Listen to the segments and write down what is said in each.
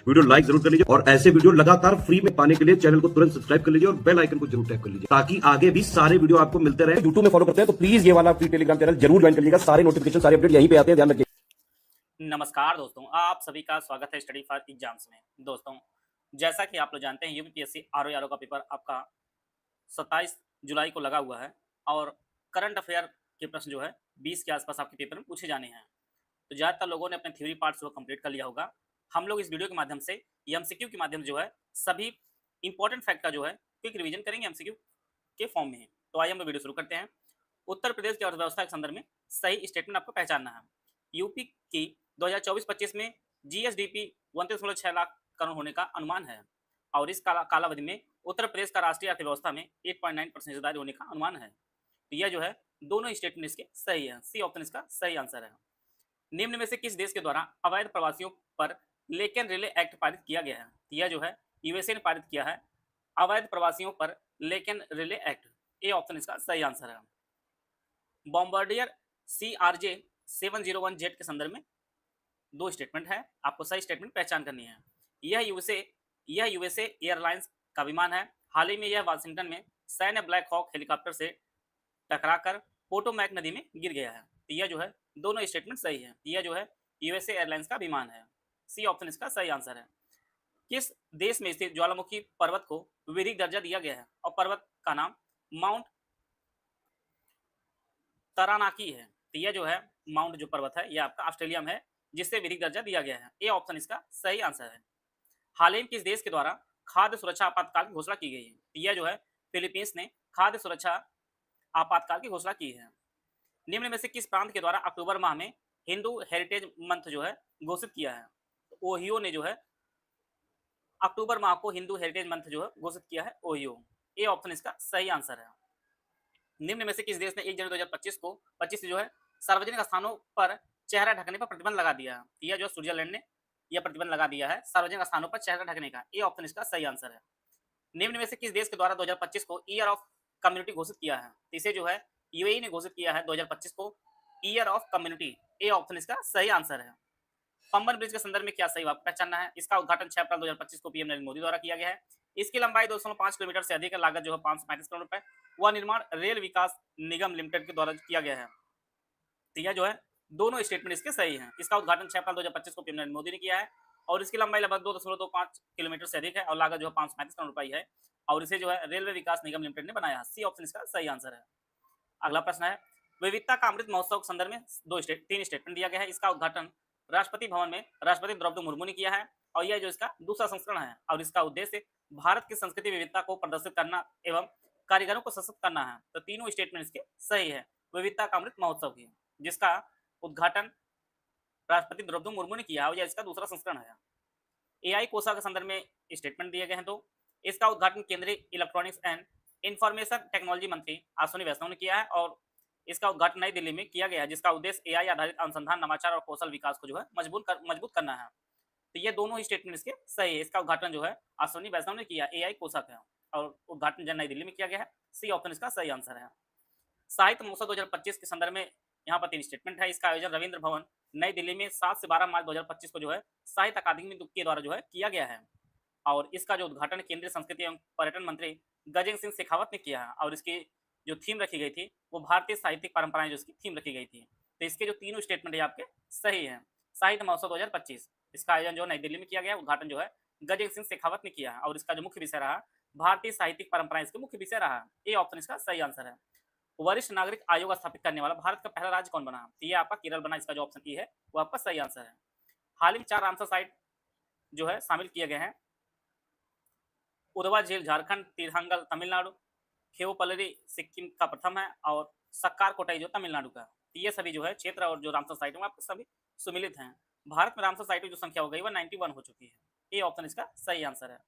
Video like जरूर कर लीजिए और ऐसे वीडियो लगातार फ्री में पाने के लिए चैनल को तुरंत सब्सक्राइब कर लीजिए और बेल आइकन को जरूर टैप कर लीजिए ताकि आगे भी सारे वीडियो आपको मिलते रहे। यूट्यूब में फॉलो करते हैं तो प्लीज ये वाला फ्री टेलीग्राम चैनल जरूर ज्वाइन कर लीजिएगा। सारे नोटिफिकेशन सारे अपडेट यहीं पे आते हैं, ध्यान रखिए। नमस्कार दोस्तों, आप सभी का स्वागत है स्टडी फॉर एग्जाम्स में। दोस्तों, जैसा कि आप लोग जानते हैं यूपीएससी आरओ का पेपर आपका 27 जुलाई को लगा हुआ है और करंट अफेयर के प्रश्न जो है 20 के आसपास आपके पेपर में पूछे जाने हैं। तो ज़्यादातर लोगों ने अपने थ्योरी पार्ट्स को कंप्लीट कर लिया होगा। हम लोग इस वीडियो के माध्यम से एमसीक्यू के माध्यम से जो है सभी इंपॉर्टेंट फैक्ट का जो है क्विक रिवीजन करेंगे एमसीक्यू के फॉर्म में। तो आइए हम लोग वीडियो शुरू करते हैं। उत्तर प्रदेश की अर्थव्यवस्था के संदर्भ में सही स्टेटमेंट आपको पहचानना है। यूपी की 2024-25 में जीएसडीपी 29.6 लाख करोड़ होने का अनुमान है और इस कालावधि में उत्तर प्रदेश का राष्ट्रीय अर्थव्यवस्था में 8.9% हिस्सेदारी होने का अनुमान है। तो यह जो है दोनों स्टेटमेंट इसके सही है। सी ऑप्शन इसका सही आंसर है। निम्न में से किस देश के द्वारा अवैध प्रवासियों पर लेकिन रिले एक्ट पारित किया गया है? यह जो है यूएसए ने पारित किया है अवैध प्रवासियों पर लेकिन रिले एक्ट। ए ऑप्शन इसका सही आंसर है। बॉम्बार्डियर CRJ 701 जेट के संदर्भ में दो स्टेटमेंट है, आपको सही स्टेटमेंट पहचान करनी है। यह यूएसए एयरलाइंस का विमान है। हाल ही में यह वाशिंगटन में सैन्य ब्लैक हॉक हेलीकॉप्टर से टकराकर पोटोमैक नदी में गिर गया है। तो यह जो है दोनों स्टेटमेंट सही है। यह जो है यूएसए एयरलाइंस का विमान है। सी ऑप्शन इसका सही आंसर है। किस देश में स्थित ज्वालामुखी पर्वत को विधिक दर्जा दिया गया है और पर्वत का नाम माउंट तरानाकी है? तो यह जो है माउंट जो पर्वत है यह आपका ऑस्ट्रेलिया में है जिससे विधिक दर्जा दिया गया है। ए ऑप्शन इसका सही आंसर है। हाल ही में किस देश के द्वारा खाद्य सुरक्षा आपातकाल की घोषणा की गई है? तो यह जो है फिलीपींस ने खाद्य सुरक्षा आपातकाल की घोषणा की है। निम्न में से किस प्रांत के द्वारा अक्टूबर माह में हिंदू हेरिटेज मंथ जो है घोषित किया है? तो ओहियो ने जो है अक्टूबर माह को हिंदू हेरिटेज मंथ जो है घोषित किया है, ओहियो। ए ऑप्शन इसका सही आंसर है। निम्न में से किस देश ने 1 जनवरी 2025 को 25 से जो है सार्वजनिक स्थानों पर चेहरा ढकने पर प्रतिबंध लगा दिया है? यह जो स्विट्जरलैंड ने यह प्रतिबंध लगा दिया है सार्वजनिक स्थानों पर चेहरा ढकने का। ए ऑप्शन इसका सही आंसर है। निम्न में से किस देश के द्वारा 2025 को ईयर ऑफ कम्युनिटी घोषित किया है? इसे जो है यूएई ने घोषित किया है 2025 को year of community. A option इसका सही आंसर है। पंबन ब्रिज के संदर्भ में क्या सही आपको पहचानना है? इसका उद्घाटन 6 अप्रैल 2025 को पीएम नरेंद्र मोदी द्वारा किया गया है। इसकी लंबाई 2.5 किलोमीटर से अधिक है, लागत जो है 535 करोड़ रुपए। वह निर्माण रेल विकास निगम लिमिटेड के द्वारा किया गया है। तो यह जो है दोनों स्टेटमेंट इसके सही हैं। इसका उद्घाटन 6 अप्रैल 2025 को पीएम नरेंद्र मोदी ने किया है और इसकी लंबाई लगभग 2.25 किलोमीटर से अधिक है और लागत जो है 535 करोड़ रुपए है और इसे जो है रेलवे विकास निगम लिमिटेड ने बनाया है। सी ऑप्शन इसका सही आंसर है। अगला प्रश्न है, विविधता का अमृत महोत्सव के संदर्भ में तीन स्टेटमेंट दिया गया है। इसका उद्घाटन राष्ट्रपति भवन में राष्ट्रपति द्रौपदी मुर्मू ने किया है और यह जो इसका दूसरा संस्करण है और इसका उद्देश्य भारत की संस्कृति विविधता को प्रदर्शित करना एवं कारीगरों को सशक्त करना है। तो तीनों स्टेटमेंट इसके सही है विविधता का अमृत महोत्सव की, जिसका उद्घाटन राष्ट्रपति द्रौपदी मुर्मू ने किया और यह इसका दूसरा संस्करण है। एआई कोसा के संदर्भ में स्टेटमेंट दिए गए हैं। तो इसका उद्घाटन केंद्रीय इलेक्ट्रॉनिक्स एंड इंफॉर्मेशन टेक्नोलॉजी मंत्री अश्विनी वैष्णव ने किया है और इसका उद्घाटन नई दिल्ली में किया गया, जिसका उद्देश्य एआई आधारित अनुसंधान, नवाचार और कौशल विकास को जो है मजबूत करना है। तो ये दोनों ही स्टेटमेंट इसके सही है। इसका उद्घाटन जो है अश्विनी वैष्णव ने किया एआई कोसा का और उद्घाटन जो नई दिल्ली में किया गया है। सी ऑप्शन इसका सही आंसर है। साहित्य महोत्सव 2025 के संदर्भ में यहाँ पर तीन स्टेटमेंट है। इसका आयोजन रविंद्र भवन नई दिल्ली में 7 से 12 मार्च 2025 को जो है साहित्य अकादमी के द्वारा जो है किया गया है और इसका जो उद्घाटन केंद्रीय संस्कृति एवं पर्यटन मंत्री गजेंद्र सिंह शेखावत ने किया है और इसकी जो थीम रखी गई थी वो भारतीय साहित्यिक परंपराएं जो इसकी थीम रखी गई थी। तो इसके जो तीनों स्टेटमेंट है आपके सही हैं। साहित्य महोत्सव 2025 इसका आयोजन जो नई दिल्ली में किया गया, उद्घाटन जो है गजेंद्र सिंह शेखावत ने किया है और इसका जो मुख्य विषय रहा भारतीय साहित्यिक परंपराएं इसके मुख्य विषय रहा। ये ऑप्शन इसका सही आंसर है। वरिष्ठ नागरिक आयोग स्थापित करने वाला भारत का पहला राज्य कौन बना? तो ये आपका केरल बना। इसका जो ऑप्शन ई है वो आपका सही आंसर है। हाल ही में 4 रामसर साइट जो है शामिल किए गए हैं। उदवा झील झारखंड, तीरहंगल तमिलनाडु, खेवपल्लरी सिक्किम का प्रथम है और सक्कार कोटाई जो तमिलनाडु का। ये सभी जो है क्षेत्र और जो रामसर साइट है सभी सुमिलित हैं। भारत में रामसर साइट की जो संख्या हो गई वह 91 हो चुकी है। ये ऑप्शन इसका सही आंसर है।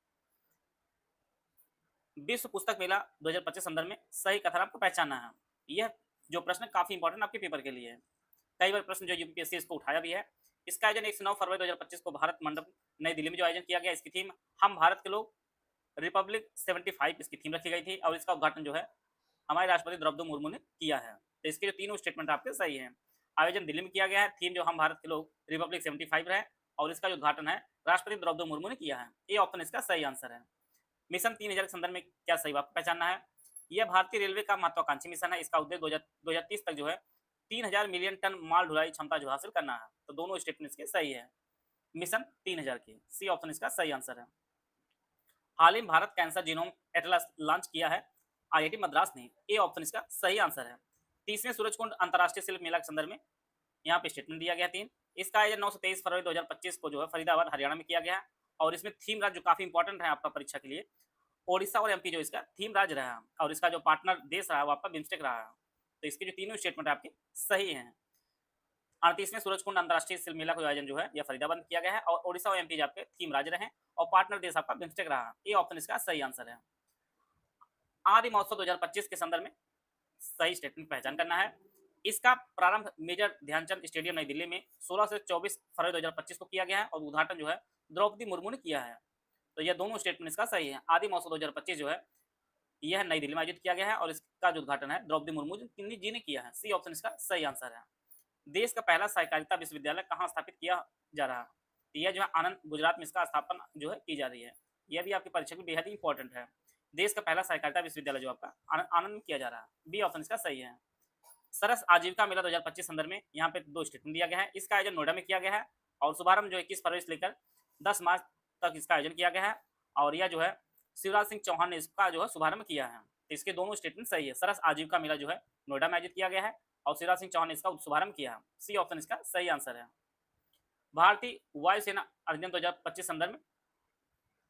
विश्व पुस्तक मेला 2025 संदर्भ में सही कथन आपको पहचानना है। यह जो प्रश्न काफी इंपॉर्टेंट आपके पेपर के लिए है। कई बार प्रश्न जो यूपीएससी इसको उठाया भी है। इसका आयोजन 1 से 9 फरवरी 2025 को भारत मंडप नई दिल्ली में जो आयोजन किया गया, इसकी थीम हम भारत के लोग, रिपब्लिक 75 इसकी थीम रखी गई थी और इसका उद्घाटन जो है हमारे राष्ट्रपति द्रौपदी मुर्मू ने किया है। तो इसके जो तीनों स्टेटमेंट आपके सही हैं। आयोजन दिल्ली में किया गया है, थीम जो हम भारत के लोग, रिपब्लिक 75 है और इसका जो उद्घाटन है राष्ट्रपति द्रौपदी मुर्मू ने किया है। ए ऑप्शन इसका सही आंसर है। मिशन 3000 के संदर्भ में क्या सही आपको पहचानना है? यह भारतीय रेलवे का महत्वाकांक्षी मिशन है। इसका उद्देश्य 2030 तक जो है 3000 मिलियन टन माल ढुलाई क्षमता जो हासिल करना है। तो दोनों स्टेटमेंट इसके सही है। मिशन 3000 की सी ऑप्शन इसका सही आंसर है। हाल ही में Bharat cancer genome Atlas launch किया है आईआईटी मद्रास ने। ए ऑप्शन इसका सही आंसर है। 30वें सूरजकुंड अंतर्राष्ट्रीय शिल्प मेला के संदर्भ में यहाँ पे स्टेटमेंट दिया गया 3। इसका आयोजन 9 से 23 फरवरी 2025 को जो है फरीदाबाद हरियाणा में किया गया है। और इसमें थीम राज्य जो काफी इंपॉर्टेंट है आपका परीक्षा के लिए, ओडिशा और एमपी जो इसका थीम राज्य रहा है और इसका जो पार्टनर देश रहा है वो आपका बिम्स्टेक रहा है। तो इसके जो तीनों स्टेटमेंट आपके सही हैं। 38वें सूरजकुंड अंतर्राष्ट्रीय शिल्प मेला का आयोजन जो है यह फरीदाबाद में किया गया है और ओडिशा और एमपी आपके थीम राज्य रहे और पार्टनर देश आपका बिम्स्टेक रहा। ये ऑप्शन इसका सही आंसर है। आदि महोत्सव 2025 के संदर्भ में सही स्टेटमेंट पहचान करना है। इसका प्रारंभ मेजर ध्यानचंद स्टेडियम नई दिल्ली में 16 से 24 फरवरी 2025 को किया गया है और उद्घाटन जो है द्रौपदी मुर्मू ने किया है। तो यह दोनों स्टेटमेंट इसका सही है। आदि महोत्सव 2025 जो है यह नई दिल्ली में आयोजित किया गया है और इसका जो उद्घाटन है द्रौपदी मुर्मू जी ने किया है। सी ऑप्शन इसका सही आंसर है। देश का पहला सहकारिता विश्वविद्यालय कहाँ स्थापित किया जा रहा है? यह जो है आनंद गुजरात में इसका स्थापना जो है की जा रही है। यह भी आपकी परीक्षा में बेहद ही इंपॉर्टेंट है। देश का पहला सहकारिता विश्वविद्यालय जो आपका आनंद में किया जा रहा है। बी ऑप्शन इसका सही है। सरस आजीविका मेला 2025 संदर्भ में यहाँ पे 2 स्टेटमेंट दिया गया है। इसका आयोजन नोएडा में किया गया है और शुभारंभ जो 21 फरवरी से लेकर 10 मार्च तक इसका आयोजन किया गया है और यह जो है शिवराज सिंह चौहान ने इसका जो है शुभारंभ किया है। तो इसके दोनों स्टेटमेंट सही है। सरस आजीविका मेला जो है नोएडा में आयोजित किया गया है और शिवराज सिंह चौहान ने इसका शुभारंभ किया है। सी ऑप्शन इसका सही आंसर है। भारतीय वायुसेना अधिनियम 2025 संदर्भ में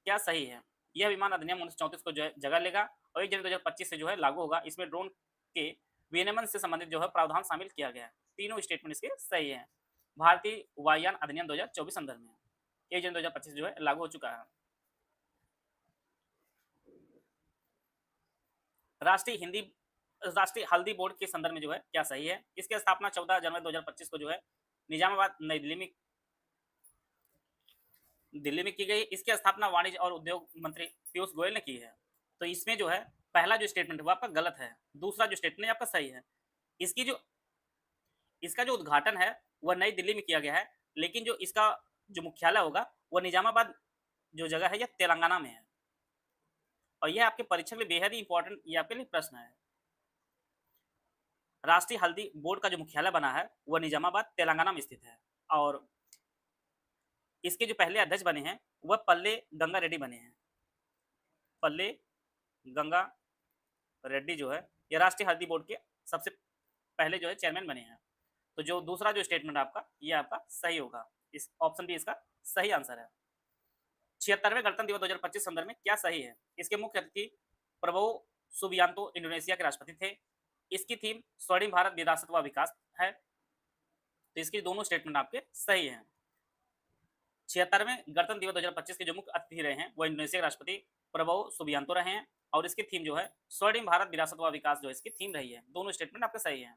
क्या सही है? यह विमान अधिनियम 1934 को जो है जगह लेगा और 1 जनवरी 2025 से जो है लागू होगा। इसमें ड्रोन के विनियमन से संबंधित जो है प्रावधान शामिल किया गया है। तीनों स्टेटमेंट इसके सही है। भारतीय वायुयान अधिनियम 2024 संदर्भ में 1 जनवरी 2025 जो है लागू हो चुका है। राष्ट्रीय हल्दी बोर्ड के संदर्भ में जो है क्या सही है? इसकी स्थापना 14 जनवरी 2025 को जो है निजामाबाद नई दिल्ली में की गई। इसकी स्थापना वाणिज्य और उद्योग मंत्री पीयूष गोयल ने की है। तो इसमें जो है पहला जो स्टेटमेंट है वो आपका गलत है, दूसरा जो स्टेटमेंट है आपका सही है। इसका जो उद्घाटन है वह नई दिल्ली में किया गया है, लेकिन जो इसका जो मुख्यालय होगा वह निजामाबाद जो जगह है यह तेलंगाना में है। और यह आपके परीक्षा के लिए बेहद ही इंपॉर्टेंट ये आपके लिए प्रश्न है। राष्ट्रीय हल्दी बोर्ड का जो मुख्यालय बना है वह निजामाबाद तेलंगाना में स्थित है और इसके जो पहले अध्यक्ष बने हैं वह पल्ले गंगा रेड्डी बने हैं। पल्ले गंगा रेड्डी जो है ये राष्ट्रीय हल्दी बोर्ड के सबसे पहले जो है चेयरमैन बने हैं। तो जो दूसरा जो स्टेटमेंट आपका ये आपका सही होगा। इस ऑप्शन भी इसका सही आंसर है। 76वें गणतंत्र दिवस 2025 संदर्भ में क्या सही है? इसके मुख्य अतिथि प्रबोवो सुबियांतो इंडोनेशिया के राष्ट्रपति थे। इसकी थीम स्वर्णिम भारत विरासत व विकास है। तो इसकी दोनों स्टेटमेंट आपके सही हैं। 76वें गणतंत्र दिवस 2025 के जो मुख्य अतिथि रहे हैं वो इंडोनेशिया के राष्ट्रपति प्रबोवो सुबियांतो रहे हैं और इसकी थीम जो है स्वर्णिम भारत विरासत व विकास जो इसकी थीम रही है। दोनों स्टेटमेंट आपके सही हैं।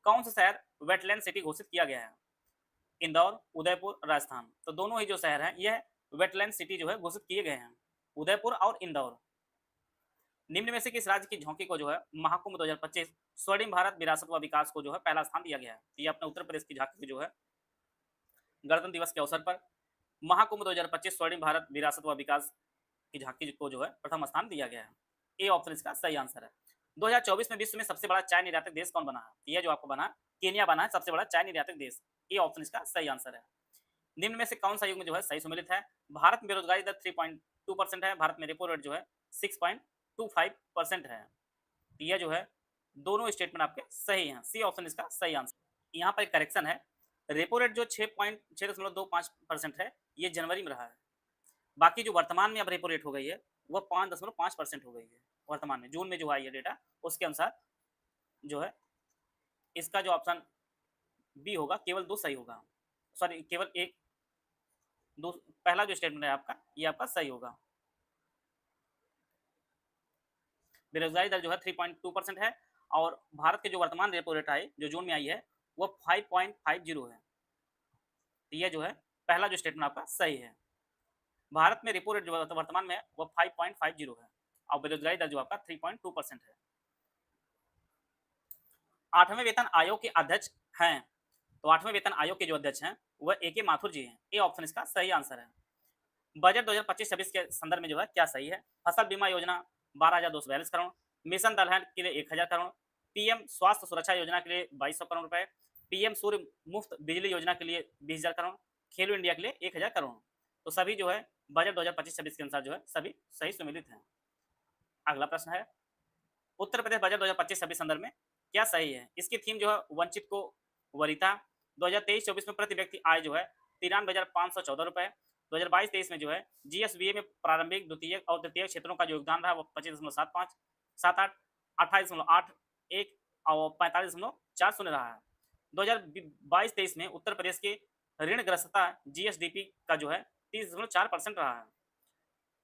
कौन सा शहर वेटलैंड सिटी घोषित किया गया है? इंदौर, उदयपुर, राजस्थान। तो दोनों ही जो शहर हैं यह वेटलैंड सिटी जो है घोषित किए गए हैं, उदयपुर और इंदौर। निम्न में से किस राज्य की झांकी को जो है महाकुंभ 2025 स्वर्णिम भारत विरासत व विकास को जो है पहला स्थान दिया गया है? ये अपने उत्तर प्रदेश की झांकी जो है गणतंत्र दिवस के अवसर पर महाकुंभ 2025 स्वर्णिम भारत विरासत व विकास की झांकी को जो है प्रथम स्थान दिया गया है। ए ऑप्शन इसका सही आंसर है। 2024 में विश्व में सबसे बड़ा चाय निर्यातक देश कौन बना है? यह जो आपको बना केनिया बना है सबसे बड़ा चाय निर्यातक देश। ए ऑप्शन इसका सही आंसर है। निम्न में से कौन सा युग में जो है सही सम्मिलित है? भारत में बेरोजगारी दर 3.2% है। भारत में रेपो रेट जो है 6.25% है। यह जो है दोनों स्टेटमेंट आपके सही हैं। सी ऑप्शन इसका सही आंसर। यहाँ पर एक करेक्शन है, रेपो रेट जो 6.25% है ये जनवरी में रहा है। बाकी जो वर्तमान में अब रेपो रेट हो गई है वह 5.5% हो गई है वर्तमान में। जून में जो है ये डेटा उसके अनुसार जो है इसका जो ऑप्शन बी होगा केवल 2 सही होगा, सॉरी केवल एक दो। पहला जो स्टेटमेंट है आपका ये आपका सही होगा। बेरोजगारी दर जो है 3.2% है और भारत के जो वर्तमान रेपो रेट आई जो जून में आई है वो 5.50 है। यह जो है पहला जो स्टेटमेंट आपका सही है। भारत में रेपो रेट जो वर्तमान में है वो 5.50 है और बेरोजगारी दर जो आपका 3.2% है। 8वें वेतन आयोग के अध्यक्ष हैं। तो 8वें वेतन आयोग के जो अध्यक्ष हैं वह ए के माथुर जी हैं। ए ऑप्शन इसका सही आंसर है। बजट 2025-26 के संदर्भ में जो है क्या सही है? फसल बीमा योजना 12,242 करोड़, मिशन दलहन के लिए 1,000 करोड़, पीएम स्वास्थ्य सुरक्षा योजना के लिए 2,200 करोड़ रुपए, पीएम सूर्य मुफ्त बिजली योजना के लिए 20,000 करोड़, खेलो इंडिया के लिए 1,000 करोड़। तो सभी जो है बजट 2025-26 के अनुसार जो है सभी सही सुमेलित हैं। अगला प्रश्न है, उत्तर प्रदेश बजट 2025-26 संदर्भ में क्या सही है? इसकी थीम जो है वंचित को वरीयता। 2023-24 में प्रति व्यक्ति आय जो है 93,514 रुपए। 2022-23 में जो है जीएसबीए में प्रारंभिक, द्वितीयक और तृतीयक क्षेत्रों का जो योगदान रहा वो 25.75, 78, 28.81 और 45.40 रहा है। 2022-23 में उत्तर प्रदेश के ऋणग्रस्तता जीएसडीपी का जो है 30.4% रहा है।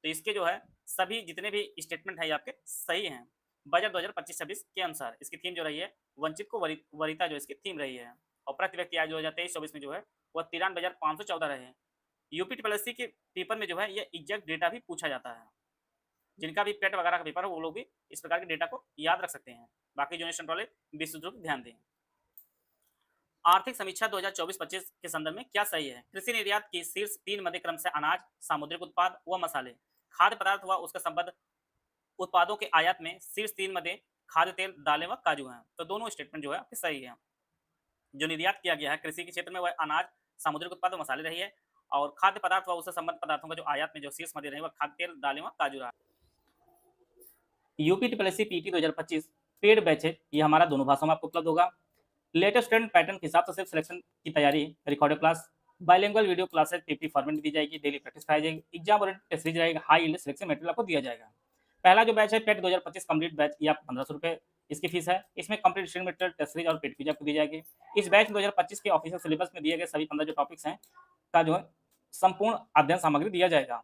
तो इसके जो है सभी जितने भी स्टेटमेंट है ये आपके सही हैं। बजट 2025-26 के अनुसार इसकी थीम जो रही है वंचित को वरीयता जो इसकी थीम रही है। और प्रति व्यक्ति आय 2023-24 में जो है वह 93,514 रहे हैं। यूपीपीएससी के पेपर में जो है ये एग्जैक्ट डेटा भी पूछा जाता है। जिनका भी पेट वगैरह का पेपर हो वो लोग भी इस प्रकार के डेटा को याद रख सकते हैं। बाकी जो नेशनल वाले विशुद्ध रूप ध्यान दें। आर्थिक समीक्षा 2024-25 के संदर्भ में क्या सही है? कृषि निर्यात की शीर्ष 3 मध्य क्रम से अनाज, सामुद्रिक उत्पाद व मसाले, खाद्य पदार्थ व उसके संबद्ध उत्पादों के आयात में शीर्ष 3 मध्य खाद्य तेल, दालें व काजू हैं। तो दोनों स्टेटमेंट जो है आपके सही है। जो निर्यात किया गया है कृषि के क्षेत्र में वह अनाज, सामुद्रिक उत्पाद व मसाले रही है। और खाद्य पदार्थ व उससे संबद्ध पदार्थों का जो आयात में जो शीर्ष मध्य रही वह खाद्य तेल, दालें व काजू रहा। यूपीपीएससी पीटी 2025 पेड बैच है, ये हमारा दोनों भाषाओं में आपको उपलब्ध होगा। लेटेस्ट ट्रेंड पैटर्न के हिसाब से सिर्फ सिलेक्शन की तैयारी, recorded class, bilingual video classes 50 format दी जाएगी, डेली प्रैक्टिस कराई जाएगी, एग्जाम ओरिएंटेड टेस्ट सीरीज रहेगा, हाई यील्ड सिलेक्शन मटेरियल आपको दिया जाएगा। पहला जो बैच है पेट 2025 कंप्लीट बैच, ये आपको 1,500 रुपये इसकी फीस है। इसमें complete study material, test series और पेड क्विज आपको दी जाएगी। इस बैच में 2025 के ऑफिशियल सिलेबस में दिए गए सभी 15 जो टॉपिक्स हैं का जो है संपूर्ण अध्ययन सामग्री दिया जाएगा।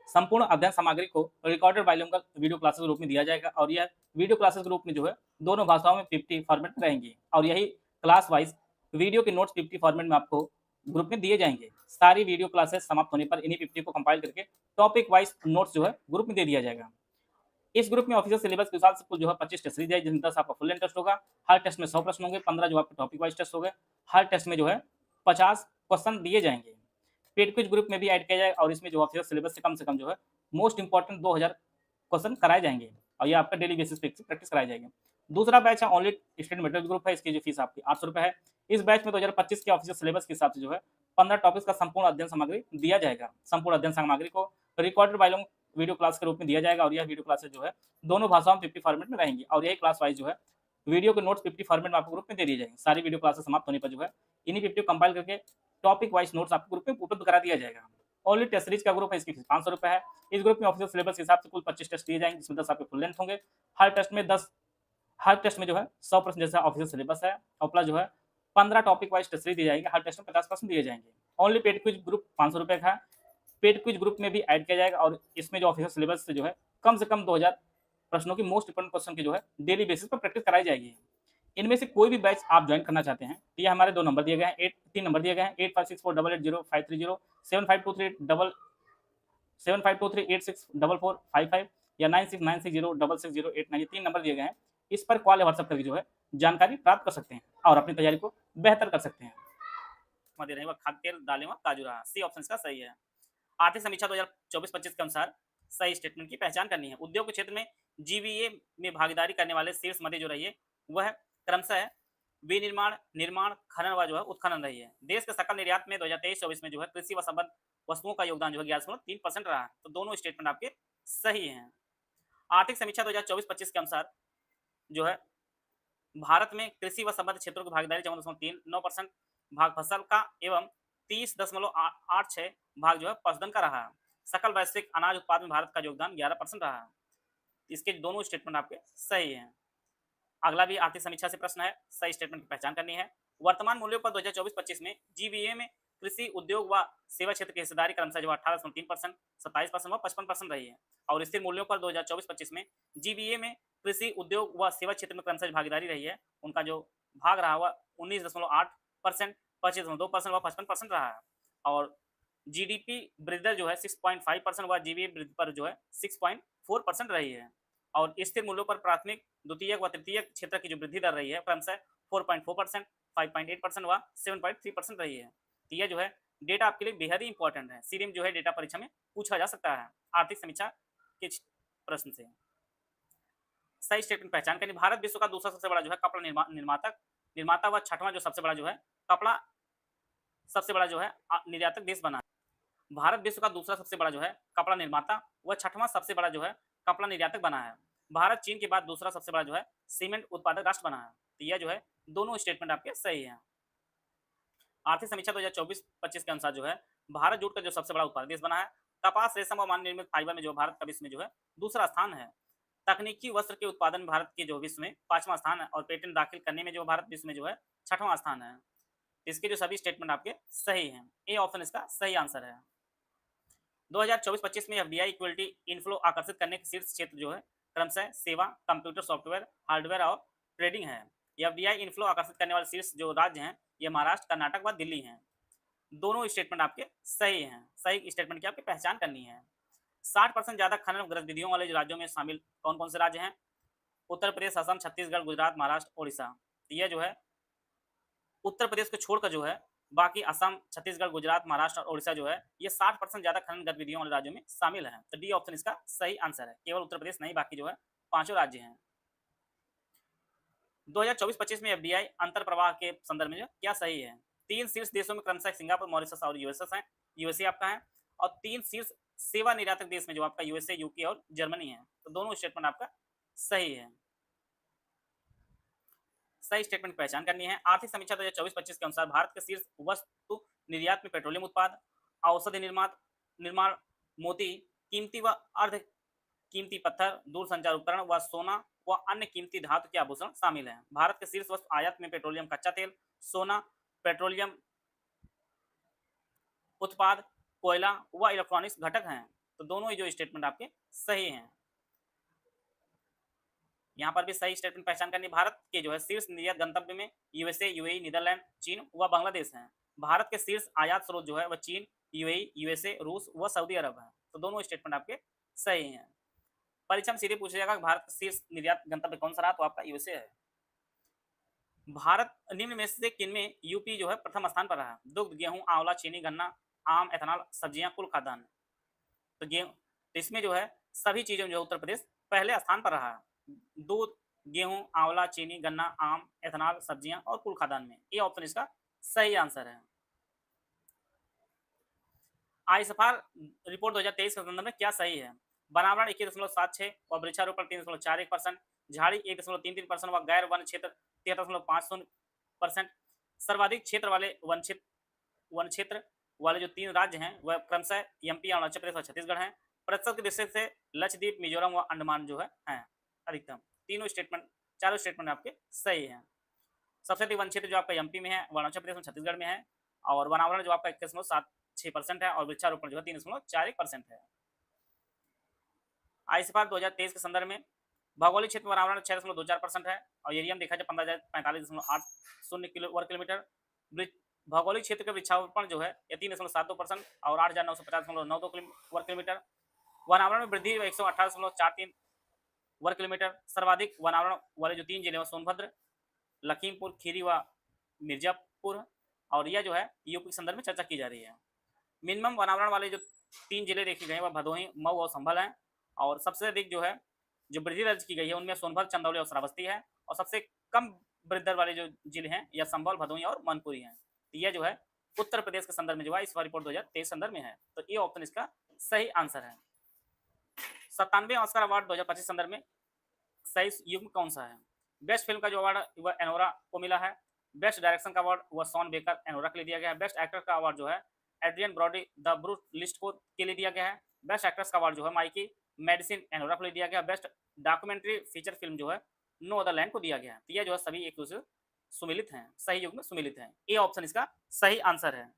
संपूर्ण अध्ययन सामग्री को रिकॉर्डेड बाइलिंगुअल वीडियो क्लासेस के रूप में दिया जाएगा और यह वीडियो क्लासेस के रूप में जो है दोनों भाषाओं में 50 फॉर्मेट में रहेंगी। और यही क्लास वाइज वीडियो के नोट्स 50 फॉर्मेट में आपको ग्रुप में दिए जाएंगे। सारी वीडियो क्लासेस समाप्त होने पर इन्हीं 50 को कंपाइल करके टॉपिक वाइज नोट्स जो है ग्रुप में दे दिया जाएगा। इस ग्रुप में ऑफिशियल सिलेबस के हिसाब से कुल जो है 25 टेस्ट सीरीज है, जिसमें 10 आपका फुल लेंथ टेस्ट होगा। हर टेस्ट में 100 प्रश्न होंगे, 15 जो आपके टॉपिक वाइज टेस्ट होंगे। हर टेस्ट में जो है 50 क्वेश्चन दिए जाएंगे। पेड क्विज ग्रुप में भी ऐड किया जाएगा और इसमें जो ऑफिशियल सिलेबस से कम जो है मोस्ट इंपॉर्टेंट 2000 क्वेश्चन कराए जाएंगे और ये आपका डेली बेसिस पे प्रैक्टिस कराई जाएगी। दूसरा बैच है ओनली स्टडी मटेरियल ग्रुप है, इसकी जो फीस आपकी 800 रुपये है। इस बैच में 2025 के ऑफिशियल सिलेबस के हिसाब से जो है 15 टॉपिक्स का संपूर्ण अध्ययन सामग्री दिया जाएगा। संपूर्ण अध्ययन सामग्री को रिकॉर्डेड बाइलिंगुअल वीडियो क्लास के रूप में दिया जाएगा और यह वीडियो क्लासेस जो है दोनों भाषाओं में 50 फॉर्मेट में रहेंगी और यही क्लास वाइज जो है वीडियो के नोट्स 50 फॉर्मेट में आपको ग्रुप में दे दी जाएंगे। सारी वीडियो क्लासेस समाप्त होने पर जो है इन्हीं 50 कंपाइल करके टॉपिक वाइज नोट्स आपको ग्रुप में उपलब्ध करा दिया जाएगा। ओनली टेस्ट सीरीज का ग्रुप है, इसकी फीस 500 रुपये है। इस ग्रुप में ऑफिशियल सिलेबस के हिसाब से कुल 25 टेस्ट दिए जाएंगे, जिसमें 10 आपके फुल लेंथ होंगे। हर टेस्ट में जो है 100 प्रश्न जैसा ऑफिशियल सिलेबस है और प्लस जो है 15 टॉपिक वाइज टेस्ट सीरीज दी जाएगी। हर टेस्ट में 50 प्रश्न दिए जाएंगे। ओनली पेड क्विज ग्रुप 500 रुपये का है। पेड क्विज ग्रुप में भी ऐड किया जाएगा और इसमें जो ऑफिशियल सिलेबस से जो है कम से कम 2000 प्रश्नों की मोस्ट इंपोर्टेंट क्वेश्चन की जो है डेली बेसिस पर प्रैक्टिस कराई जाएगी। इनमें से कोई भी बैच आप ज्वाइन करना चाहते हैं तो ये हमारे 2 नंबर दिए गए हैं, 3 नंबर दिए गए हैं, 8564880530, 7523864455 या 9696066089, ये 3 नंबर दिए गए हैं। इस पर कॉल या व्हाट्सएप करके जो है जानकारी प्राप्त कर सकते हैं और अपनी तैयारी को बेहतर कर सकते हैं। दे रहे हैं खाद्य तेल, दालें व काजू रहा, सी ऑप्शन का सही है। आर्थिक समीक्षा 2024-25 के अनुसार सही स्टेटमेंट की पहचान करनी है। उद्योग के क्षेत्र में जीवीए में भागीदारी करने वाले शीर्ष मध्य जो रही है वह क्रमशः विनिर्माण, निर्माण, खनन व जो है उत्खनन रही है। देश के सकल निर्यात में 2023-24 में जो है कृषि व संबद्ध वस्तुओं का योगदान जो है 11.3% रहा है। तो दोनों स्टेटमेंट आपके सही हैं। आर्थिक समीक्षा 2024-25 के अनुसार जो है भारत में कृषि व संबद्ध क्षेत्रों की भागीदारी 14.39% भाग फसल का एवं 30.86 भाग जो है पशुधन का रहा है। सकल वैश्विक अनाज उत्पादन में भारत का योगदान 11% रहा है। इसके दोनों स्टेटमेंट आपके सही हैं। अगला भी आर्थिक समीक्षा से प्रश्न है, सही स्टेटमेंट की पहचान करनी है। वर्तमान मूल्यों पर 2024-25 में जीवीए में कृषि उद्योग व सेवा क्षेत्र की हिस्सेदारी क्रमशः जो 18.3%, 27% व 55% रही है। और स्थिर मूल्यों पर 2024-25 में जीवीए में कृषि उद्योग व सेवा क्षेत्र में क्रमशः भागीदारी रही है। उनका जो भाग रहा हुआ 19.8%, 25.2% व 55% रहा है। और जीडीपी वृद्धि दर जो है 6.5% व जीवीए वृद्धि पर जो है 6.4% रही है। और स्थिर मूल्यों पर प्राथमिक, द्वितीयक व तृतीयक क्षेत्र की जो वृद्धि दर रही है क्रमशः 4.4%, 5.8% व 7.3% रही है। तो यह जो है डेटा आपके लिए बेहद ही इंपॉर्टेंट है। सीधे जो है डेटा परीक्षा में पूछा जा सकता है आर्थिक समीक्षा के प्रश्न से। सही स्टेटमेंट पहचान करिए। भारत विश्व का दूसरा सबसे बड़ा जो है कपड़ा निर्माता व छठवां जो सबसे बड़ा जो है कपड़ा सबसे बड़ा जो है निर्यातक देश बना है। भारत विश्व का दूसरा सबसे बड़ा जो है कपड़ा निर्माता व छठवां सबसे बड़ा जो है कपड़ा निर्यातक बना है। भारत चीन के बाद दूसरा सबसे बड़ा जो है सीमेंट उत्पादक राष्ट्र बना है। तो यह जो है दोनों स्टेटमेंट आपके सही हैं। आर्थिक समीक्षा 2024-25 के अनुसार जो है भारत जूट का जो सबसे बड़ा उत्पादक देश बना है। कपास, रेशम और मानव निर्मित फाइबर में जो भारत का विश्व में जो है दूसरा स्थान है। तकनीकी वस्त्र के उत्पादन में भारत के जो विश्व में 5वां स्थान है और पेटेंट दाखिल करने में जो भारत विश्व में जो है 6वां स्थान है। इसके जो सभी स्टेटमेंट आपके सही हैं। ए ऑप्शन इसका सही आंसर है। 2024-25 में एफडीआई इक्विटी इनफ्लो आकर्षित करने के शीर्ष क्षेत्र जो है क्रमशः सेवा, कंप्यूटर सॉफ्टवेयर, हार्डवेयर और ट्रेडिंग है। एफडीआई इनफ्लो आकर्षित करने वाले शीर्ष जो राज्य हैं ये महाराष्ट्र, कर्नाटक व दिल्ली हैं। दोनों स्टेटमेंट आपके सही हैं। सही स्टेटमेंट की आपकी पहचान करनी है। 60% ज्यादा खनन गतिविधियों वाले राज्यों में शामिल कौन कौन से राज्य हैं? उत्तर प्रदेश, असम, छत्तीसगढ़, गुजरात, महाराष्ट्र, ओडिशा। यह जो है उत्तर प्रदेश को छोड़कर जो है बाकी असम, छत्तीसगढ़, गुजरात, महाराष्ट्र और ओडिशा जो है ये 60% ज्यादा खनन गतिविधियों वाले राज्यों में शामिल है। तो डी ऑप्शन इसका सही आंसर है। केवल उत्तर प्रदेश नहीं, बाकी जो है पांचों राज्य हैं। 2024-25 में एफडीआई अंतर प्रवाह के संदर्भ में क्या सही है? 3 शीर्ष देशों में क्रमशः सिंगापुर, मॉरिशस और यूएसए आपका है और 3 शीर्ष सेवा निर्यातक देश में जो आपका यूएसए, यूके और जर्मनी है। तो दोनों स्टेटमेंट आपका सही है। सही स्टेटमेंट पहचान करनी है। आर्थिक समीक्षा 2024-25 के अनुसार भारत के शीर्ष वस्तु निर्यात में पेट्रोलियम उत्पाद, औषधि निर्माण, मोती, कीमती व अर्ध कीमती पत्थर, दूरसंचार उपकरण व सोना व अन्य कीमती धातु के आभूषण शामिल हैं। भारत के शीर्ष वस्तु आयात में पेट्रोलियम कच्चा तेल, सोना, पेट्रोलियम उत्पाद, कोयला व इलेक्ट्रॉनिक्स घटक हैं। तो दोनों ही जो स्टेटमेंट आपके सही हैं। यहाँ पर भी सही स्टेटमेंट पहचान करनी। भारत के जो है शीर्ष निर्यात गंतव्य में यूएसए, यूएई, नीदरलैंड, चीन व बांग्लादेश हैं। भारत के शीर्ष आयात स्रोत जो है वह चीन, यूएई, यूएसए, रूस व सऊदी अरब है। तो दोनों स्टेटमेंट आपके सही हैं। परीक्षा में सीधे पूछा जाएगा भारत का शीर्ष निर्यात गंतव्य कौन सा रहा, तो आपका यूएसए है। भारत निम्न में से किनमें यूपी जो है प्रथम स्थान पर रहा? दुग्ध, गेहूं, आंवला, चीनी, गन्ना, आम, एथेनॉल, सब्जियां, कुल खाद्यान्न। तो इसमें जो है सभी चीजों में जो उत्तर प्रदेश पहले स्थान पर रहा। दूध, गेहूं, आंवला, चीनी, गन्ना, आम, एथेनॉल, सब्जियां और कुल खाद्यान्न में। ये ऑप्शन इसका सही आंसर है। आईएसएफआर रिपोर्ट 2023 के संदर्भ में क्या सही है? वनावरण 21.76 और वृक्षारोपण 3.41%, झाड़ी 1.33% व गैर वन क्षेत्र 13.50%। सर्वाधिक क्षेत्र वाले वन क्षेत्र वाले जो 3 राज्य हैं वह क्रमशः एमपी, अरुणाचल प्रदेश और छत्तीसगढ़ हैं। प्रतिशत की दृष्टि से लक्षद्वीप, मिजोरम व अंडमान जो है हैं अधिकतम। चारों स्टेटमेंट आपके सही हैं। सबसे अधिक वन क्षेत्र जो आपका एमपी में है, अरुणाचल प्रदेश में, छत्तीसगढ़ में है और वनावरण जो आपका 21.76% है और वृक्षारोपण जो है 3.41% है। आईएसएफआर 2023 के संदर्भ में भौगोलिक क्षेत्र वनावरण 6.24% है और एरिया में देखा जाए 15,045.80 वर्ग किलोमीटर। भौगोलिक क्षेत्र का वृक्षारोपण जो है ये 3.72% और 8,950.92 वर्ग किलोमीटर। वनावरण में वृद्धि 118.43 वर्ग किलोमीटर। सर्वाधिक वनावरण वाले जो 3 जिले हैं सोनभद्र, लखीमपुर खीरी व मिर्जापुर और यह जो है यूपी के संदर्भ में चर्चा की जा रही है। मिनिमम वनावरण वाले जो 3 जिले देखे गए वह भदोही, मऊ और संभल हैं और सबसे अधिक जो है जो वृद्धि दर्ज की गई है उनमें सोनभद्र, चंदौली और श्रावस्ती है और सबसे कम वृद्धि दर वाले जो जिले हैं यह संभल, भदोही और मनपुरी हैं। तो यह जो है उत्तर प्रदेश के संदर्भ में जो है इस बार रिपोर्ट 2023 संदर्भ में है। तो ये ऑप्शन इसका सही आंसर है। 97वें ऑस्कर अवार्ड 2025 संदर्भ में सही युग्म कौन सा है? बेस्ट फिल्म का जो अवार्ड वह एनोरा को मिला है। बेस्ट डायरेक्शन का अवार्ड वह शॉन बेकर, एनोरा के लिए दिया गया है। बेस्ट एक्टर का अवार्ड जो है Adrien Brody, the brutalist को के लिए दिया गया है। बेस्ट एक्ट्रेस का अवार्ड जो है माइकी मेडिसिन, एनोरा को लिए दिया गया। बेस्ट डॉक्यूमेंट्री फीचर फिल्म जो है नो अदर लैंड को दिया गया है। तो यह जो है सभी एक दूसरे सुमिलित हैं, सही युग में सुमिलित हैं। ए ऑप्शन इसका सही आंसर है।